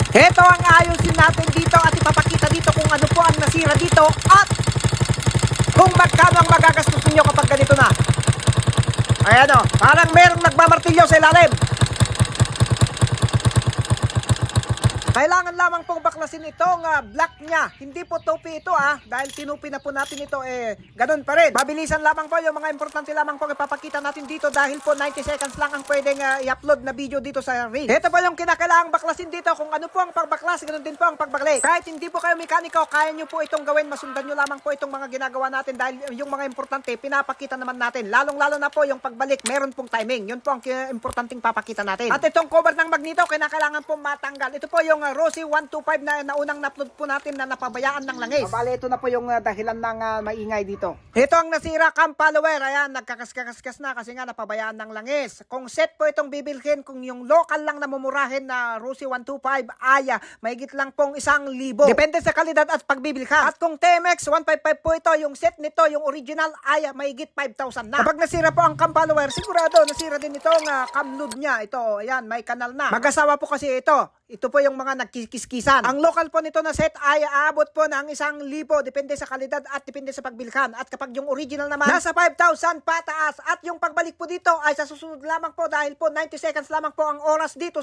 Ito ang ayusin natin dito at ipapakita dito kung ano po ang nasira dito at kung magkano ang magagastos ninyo kapag ganito na. Ayan o, parang merong nagmamartilyo sa ilalim. Kailangan lamang pong baklasin itong black niya. Hindi po tupi ito dahil tinupi na po natin ito ganun pa rin. Mabilisan lamang po yung mga importante lamang po ipapakita natin dito dahil po 90 seconds lang ang pwedeng i-upload na video dito sa reel. Ito po yung kinakailangang baklasin dito kung ano po ang pagbaklas, ganun din po ang pagbaklik. Kahit hindi po kayo mekaniko, kaya nyo po itong gawin, masundan nyo lamang po itong mga ginagawa natin dahil yung mga importante pinapakita naman natin. Lalong-lalo na po yung pagbalik, meron pong timing. Yun po ang importanteng papakita natin. At itong cover ng magneto, kinakailangan po matanggal. Ito po yung Rossi 125 na naunang na-upload po natin na napabayaan ng langis. Bale, ito na po yung dahilan ng maingay dito. Ito ang nasira cam follower. Ayan, nagkakaskas na kasi nga napabayaan ng langis. Kung set po itong bibilhin, kung yung local lang na mumurahin na Rossi 125 ay mahigit lang pong 1,000. Depende sa kalidad at pagbibilhan. At kung TMX 155 po ito, yung set nito, yung original ay mahigit 5,000 na. Kapag nasira po ang cam follower, sigurado nasira din itong cam loop niya. Ito, ayan, may kanal na. Mag-asawa po kasi ito. Ito po yung mga nagkikiskisan. Ang local po nito na set ay aabot po ng 1,000. Depende sa kalidad at depende sa pagbilhan. At kapag yung original naman, nasa 5,000 pataas. At yung pagbalik po dito ay sa susunod lamang po dahil po 90 seconds lamang po ang oras dito.